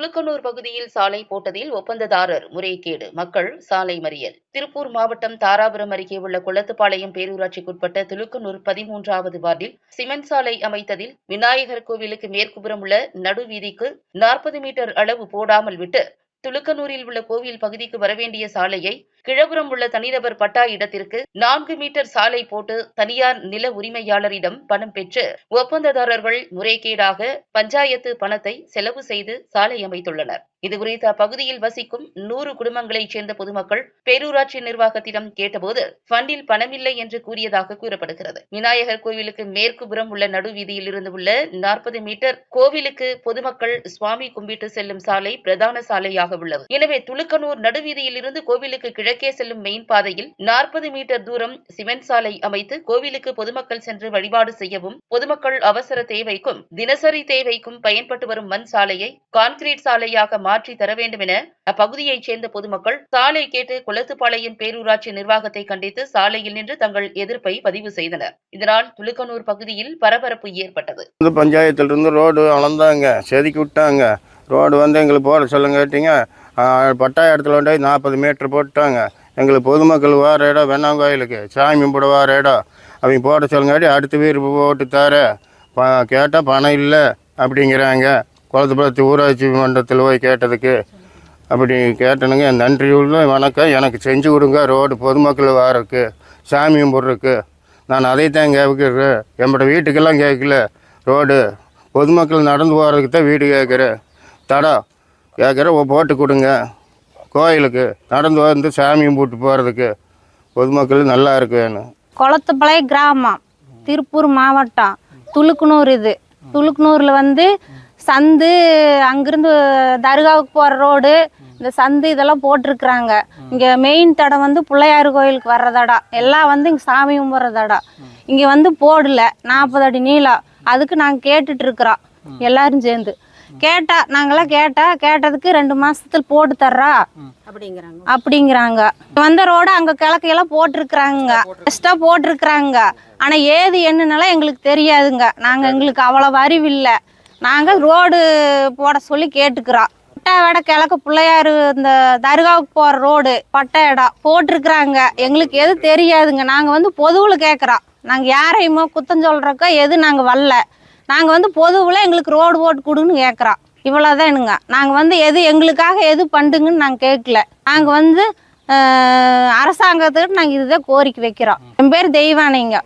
துலுக்கனூர் பகுதியில் சாலை போட்டதில் ஒப்பந்ததாரர் முறைகேடு, மக்கள் சாலை மறியல். திருப்பூர் மாவட்டம் தாராபுரம் அருகே உள்ள குளத்துப்பாளையம் பேரூராட்சிக்குட்பட்ட துலுக்கனூர் 13வது வார்டில் சிமெண்ட் சாலை அமைத்ததில் விநாயகர் கோவிலுக்கு மேற்குபுறம் உள்ள நடுவீதிக்கு 40 மீட்டர் அளவு போடாமல் விட்டு துலுக்கனூரில் உள்ள கோவில் பகுதிக்கு வரவேண்டிய சாலையை கிழபுறம் உள்ள தனிநபர் பட்டா இடத்திற்கு 4 மீட்டர் சாலை போட்டு தனியார் நில உரிமையாளரிடம் பணம் பெற்று ஒப்பந்ததாரர்கள் முறைகேடாக பஞ்சாயத்து பணத்தை செலவு செய்து சாலை அமைத்துள்ளனர். இதுகுறித்து அப்பகுதியில் வசிக்கும் 100 குடும்பங்களைச் சேர்ந்த பொதுமக்கள் பேரூராட்சி நிர்வாகத்திடம் கேட்டபோது ஃபண்டில் பணமில்லை என்று கூறியதாக கூறப்படுகிறது. விநாயகர் கோவிலுக்கு மேற்குபுறம் உள்ள நடுவீதியில் இருந்து உள்ள 40 மீட்டர் கோவிலுக்கு பொதுமக்கள் சுவாமி கும்பிட்டு செல்லும் சாலை பிரதான சாலையாக உள்ளது. எனவே துலுக்கனூர் நடுவீதியில் இருந்து கோவிலுக்கு கிழக்கே செல்லும் மெயின் பாதையில் 40 மீட்டர் தூரம் சிமெண்ட் சாலை அமைத்து கோவிலுக்கு பொதுமக்கள் சென்று வழிபாடு செய்யவும், பொதுமக்கள் அவசர தேவைக்கும் தினசரி தேவைக்கும் பயன்பட்டு வரும் மண் சாலையை கான்கிரீட் சாலையாக மாற்றி தர வேண்டும் என அப்பகுதியைச் சேர்ந்த பொதுமக்கள் சாலை கேட்டு குளத்துப்பாளையம் பேரூராட்சி நிர்வாகத்தை கண்டித்து சாலையில் நின்று தங்கள் எதிர்ப்பை பதிவு செய்தனர். இதனால் துலுக்கனூர் பகுதியில் பரபரப்பு ஏற்பட்டது. பஞ்சாயத்திலிருந்து ரோடு அளந்தாங்க, செதுக்கி விட்டாங்க. ரோடு எங்களுக்கு போட சொல்லுங்க கேட்டீங்க. பட்டா இடத்துல 40 மீட்டர் போட்டாங்க. எங்களுக்கு பொதுமக்கள் வார இடம் வெண்ணாங்கோயிலுக்கு சாமி கும்பிட வார இடம் அவங்க போட சொல்லுங்காட்டி அடுத்த வீடு போட்டு தர கேட்டால் பணம் இல்லை அப்படிங்கிறாங்க. குளத்துப்பாளையத்து ஊராட்சி மன்றத்தில் போய் கேட்டதுக்கு அப்படி கேட்டனுங்க. நன்றி உள்ள வணக்கம், எனக்கு செஞ்சு கொடுங்க ரோடு பொதுமக்கள் வாரக்கு சாமி கும்பிட்றதுக்கு. நான் அதைத்தான் கேட்குறேன். என்னோட வீட்டுக்கெல்லாம் கேட்கல, ரோடு பொதுமக்கள் நடந்து போகிறதுக்கு தான் வீடு கேட்குறேன். தடம் கேட்குறேன், போட்டு கொடுங்க. கோயிலுக்கு நடந்து வந்து சாமி கும்பிட்டு போகிறதுக்கு பொதுமக்கள் நல்லா இருக்குன்னு. குளத்துப்பாளையம் கிராமம், திருப்பூர் மாவட்டம், துலுக்கனூர். இது துலுக்கனூரில் சந்து, அங்கிருந்து தர்காவுக்கு போகிற ரோடு, இந்த சந்து இதெல்லாம் போட்டிருக்குறாங்க. இங்கே மெயின் தடம் பிள்ளையார் கோயிலுக்கு வர்ற தடம் எல்லாம் இங்கே சாமி கும்பிட்ற தடம் இங்கே போடல. 40 அடி நீளம். அதுக்கு நாங்கள் கேட்டுட்ருக்குறோம் எல்லாரும் சேர்ந்து. நாங்களாம் கேட்டதுக்கு 2 மாசத்துல போட்டு தர்றா அப்படிங்கிறாங்க. ரோடு அங்க கிழக்கையெல்லாம் போட்டிருக்கிறாங்க, எக்ஸ்ட்ரா போட்டிருக்கிறாங்க. ஆனா ஏது என்னன்னால எங்களுக்கு தெரியாதுங்க. எங்களுக்கு அவ்வளவு அறிவு இல்லை. நாங்க ரோடு போட சொல்லி கேட்டுக்கிறோம். பட்டா இடம் கிழக்கு பிள்ளையாரு இந்த தர்காவுக்கு போற ரோடு பட்டா இடம் போட்டிருக்கிறாங்க. எங்களுக்கு எது தெரியாதுங்க. நாங்க பொதுவில் கேட்குறோம். நாங்க யாரையுமோ குத்தம் சொல்றக்கோ எது நாங்க வரல. நாங்கள் பொதுவில் எங்களுக்கு ரோடு போட்டு கொடுன்னு கேட்குறோம். இவ்வளோதானுங்க. நாங்கள் எது எங்களுக்காக எது பண்ணுங்கன்னு நாங்கள் கேட்கல. நாங்கள் அரசாங்கத்துக்கு நாங்கள் இதுதான் கோரிக்கை வைக்கிறோம். என் பேர் தெய்வானைங்க.